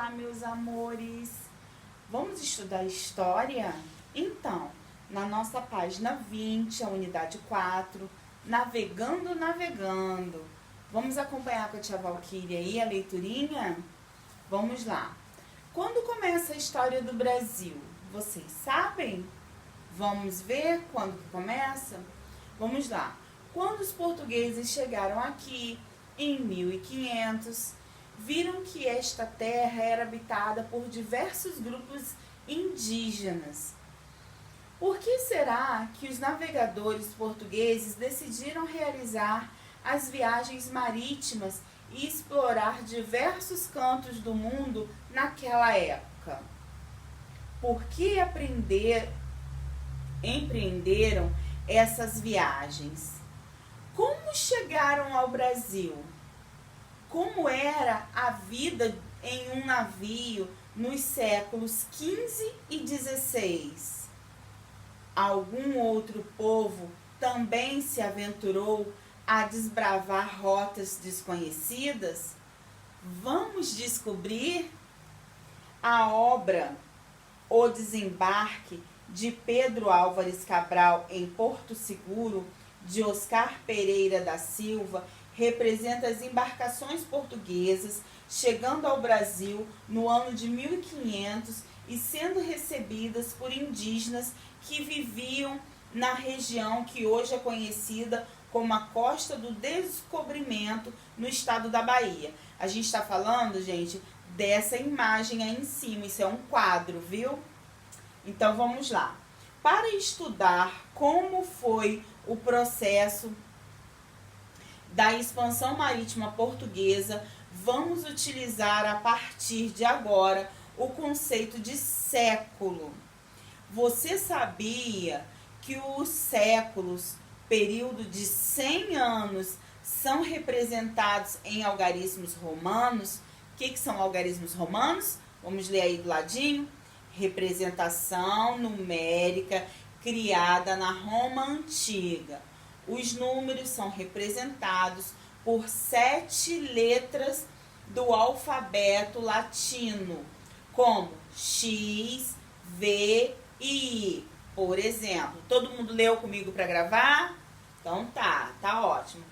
Olá, meus amores! Vamos estudar história? Então, na nossa página 20, a unidade 4, Navegando, Navegando. Vamos acompanhar com a tia Valquíria aí a leiturinha? Vamos lá. Quando começa a história do Brasil? Vocês sabem? Vamos ver quando que começa? Vamos lá. Quando os portugueses chegaram aqui, em 1500, viram que esta terra era habitada por diversos grupos indígenas. Por que será que os navegadores portugueses decidiram realizar as viagens marítimas e explorar diversos cantos do mundo naquela época? Por que empreenderam essas viagens? Como chegaram ao Brasil? Como era a vida em um navio nos séculos XV e XVI? Algum outro povo também se aventurou a desbravar rotas desconhecidas? Vamos descobrir? A obra O Desembarque, de Pedro Álvares Cabral em Porto Seguro, de Oscar Pereira da Silva, representa as embarcações portuguesas chegando ao Brasil no ano de 1500 e sendo recebidas por indígenas que viviam na região que hoje é conhecida como a Costa do Descobrimento, no estado da Bahia. A gente está falando, gente, dessa imagem aí em cima, isso é um quadro, viu? Então vamos lá. Para estudar como foi o processo da expansão marítima portuguesa, vamos utilizar a partir de agora o conceito de século. Você sabia que os séculos, período de 100 anos, são representados em algarismos romanos? O que são algarismos romanos? Vamos ler aí do ladinho. Representação numérica criada na Roma Antiga. Os números são representados por 7 letras do alfabeto latino, como X, V e I. Por exemplo, todo mundo leu comigo para gravar? Então tá ótimo.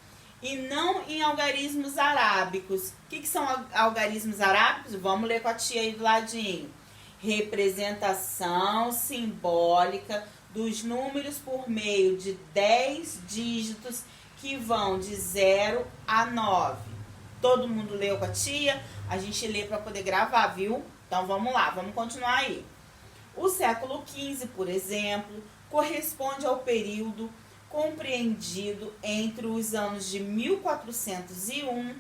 E não em algarismos arábicos. O que são algarismos arábicos? Vamos ler com a tia aí do ladinho. Representação simbólica dos números por meio de 10 dígitos que vão de 0 a 9. Todo mundo leu com a tia? A gente lê para poder gravar, viu? Então vamos lá, vamos continuar aí. O século XV, por exemplo, corresponde ao período compreendido entre os anos de 1401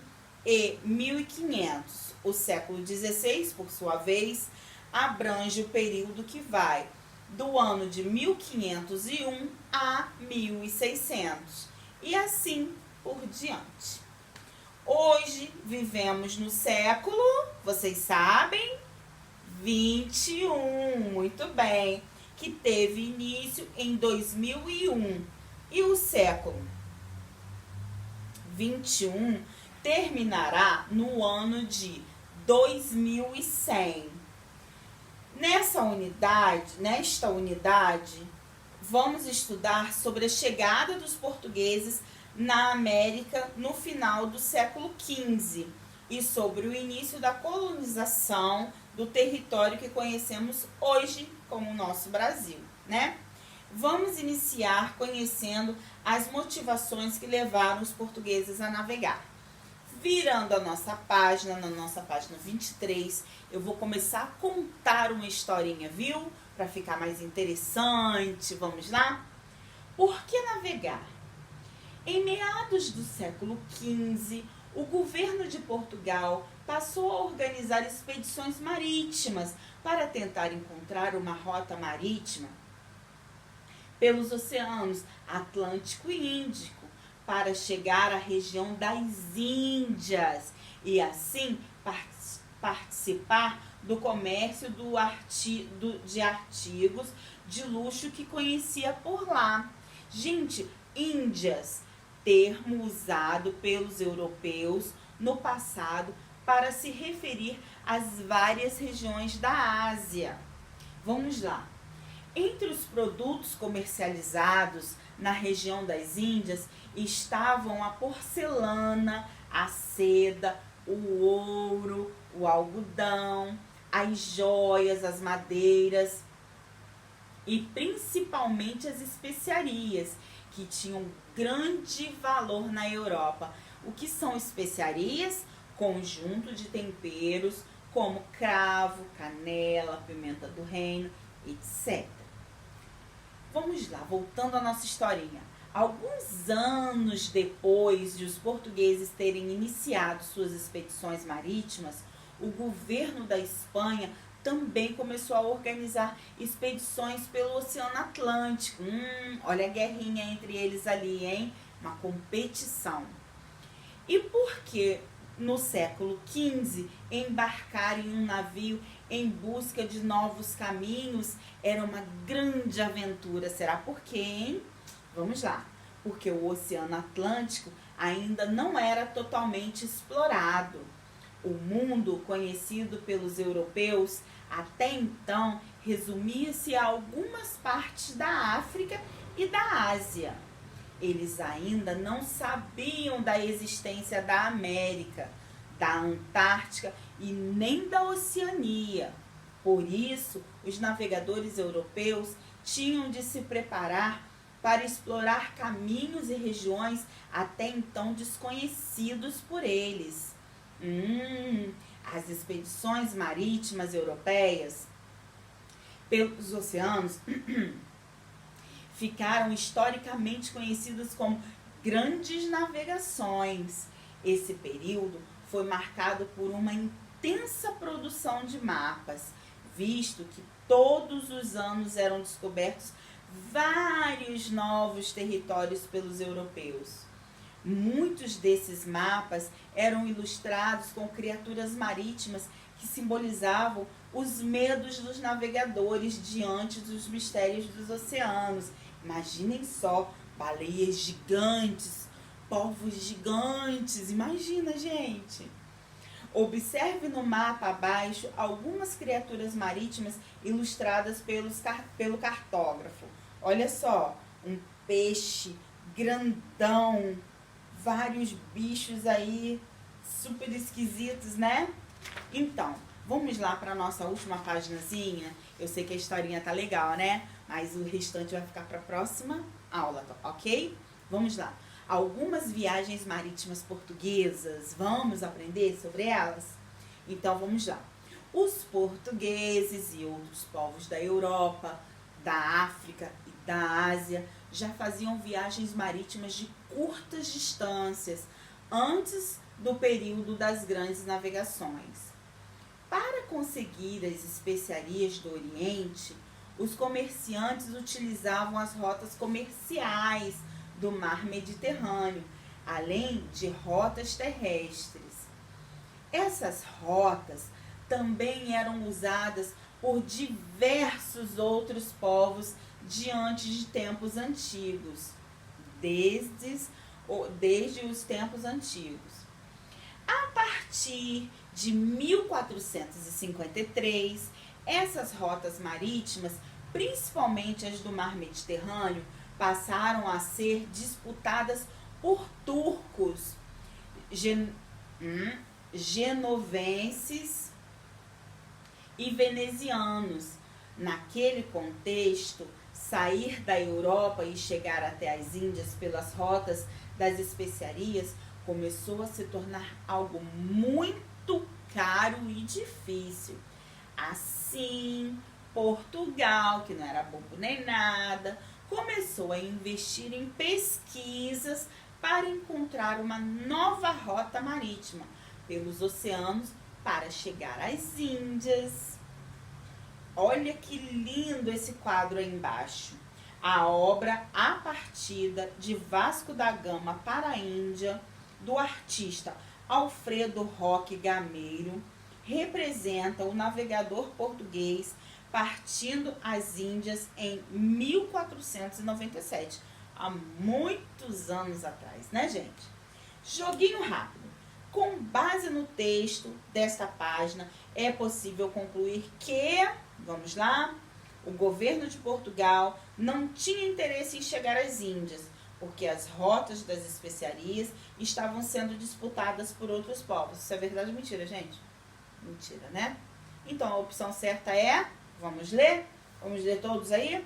e 1500. O século XVI, por sua vez, abrange o período que vai do ano de 1501 a 1600 e assim por diante. Hoje vivemos no século, vocês sabem, 21, muito bem, que teve início em 2001 e o século 21 terminará no ano de 2100. Nesta unidade, vamos estudar sobre a chegada dos portugueses na América no final do século XV e sobre o início da colonização do território que conhecemos hoje como o nosso Brasil, né? Vamos iniciar conhecendo as motivações que levaram os portugueses a navegar. Virando a nossa página, na nossa página 23, eu vou começar a contar uma historinha, viu? Para ficar mais interessante. Vamos lá? Por que navegar? Em meados do século XV, o governo de Portugal passou a organizar expedições marítimas para tentar encontrar uma rota marítima pelos oceanos Atlântico e Índico, para chegar à região das Índias e assim participar do comércio de artigos de luxo que conhecia por lá. Gente, Índias, termo usado pelos europeus no passado para se referir às várias regiões da Ásia. Vamos lá. Entre os produtos comercializados na região das Índias estavam a porcelana, a seda, o ouro, o algodão, as joias, as madeiras e principalmente as especiarias, que tinham grande valor na Europa. O que são especiarias? Conjunto de temperos como cravo, canela, pimenta do reino, etc. Vamos lá, voltando à nossa historinha. Alguns anos depois de os portugueses terem iniciado suas expedições marítimas, o governo da Espanha também começou a organizar expedições pelo Oceano Atlântico. Olha a guerrinha entre eles ali, hein? Uma competição. E por que no século XV embarcar em um navio em busca de novos caminhos era uma grande aventura? Será por quê, hein? Vamos lá. Porque o Oceano Atlântico ainda não era totalmente explorado. O mundo conhecido pelos europeus até então resumia-se a algumas partes da África e da Ásia. Eles ainda não sabiam da existência da América, da Antártica e nem da Oceania. Por isso, os navegadores europeus tinham de se preparar para explorar caminhos e regiões até então desconhecidos por eles. As expedições marítimas europeias pelos oceanos ficaram historicamente conhecidas como grandes navegações. Esse período foi marcado por uma intensa produção de mapas, visto que todos os anos eram descobertos vários novos territórios pelos europeus. Muitos desses mapas eram ilustrados com criaturas marítimas que simbolizavam os medos dos navegadores diante dos mistérios dos oceanos. Imaginem só, baleias gigantes, povos gigantes, imagina, gente. Observe no mapa abaixo algumas criaturas marítimas ilustradas pelo cartógrafo. Olha só, um peixe grandão, vários bichos aí super esquisitos, né? Então, vamos lá para a nossa última paginazinha. Eu sei que a historinha tá legal, né? Mas o restante vai ficar para a próxima aula, ok? Vamos lá. Algumas viagens marítimas portuguesas. Vamos aprender sobre elas? Então, vamos lá. Os portugueses e outros povos da Europa, da África e da Ásia já faziam viagens marítimas de curtas distâncias antes do período das grandes navegações. Para conseguir as especiarias do Oriente, os comerciantes utilizavam as rotas comerciais do mar Mediterrâneo, além de rotas terrestres. Essas rotas também eram usadas por diversos outros povos diante de tempos antigos, desde os tempos antigos. A partir de 1453, essas rotas marítimas, principalmente as do mar Mediterrâneo, passaram a ser disputadas por turcos, genovenses e venezianos. Naquele contexto, sair da Europa e chegar até as Índias pelas rotas das especiarias começou a se tornar algo muito caro e difícil. Assim, Portugal, que não era bobo nem nada, começou a investir em pesquisas para encontrar uma nova rota marítima pelos oceanos para chegar às Índias. Olha que lindo esse quadro aí embaixo. A obra A Partida de Vasco da Gama para a Índia, do artista Alfredo Roque Gameiro, representa o navegador português partindo às Índias em 1497, há muitos anos atrás, né, gente? Joguinho rápido. Com base no texto desta página, é possível concluir que, vamos lá, o governo de Portugal não tinha interesse em chegar às Índias, porque as rotas das especiarias estavam sendo disputadas por outros povos. Isso é verdade ou mentira, gente? Mentira, né? Então, a opção certa é, vamos ler? Vamos ler todos aí?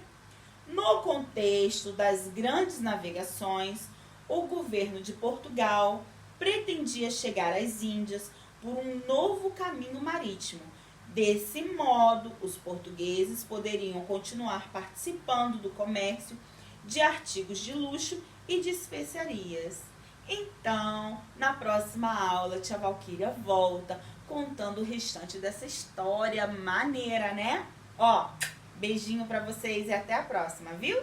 No contexto das grandes navegações, o governo de Portugal pretendia chegar às Índias por um novo caminho marítimo. Desse modo, os portugueses poderiam continuar participando do comércio de artigos de luxo e de especiarias. Então, na próxima aula, tia Valquíria volta contando o restante dessa história maneira, né? Ó, beijinho pra vocês e até a próxima, viu?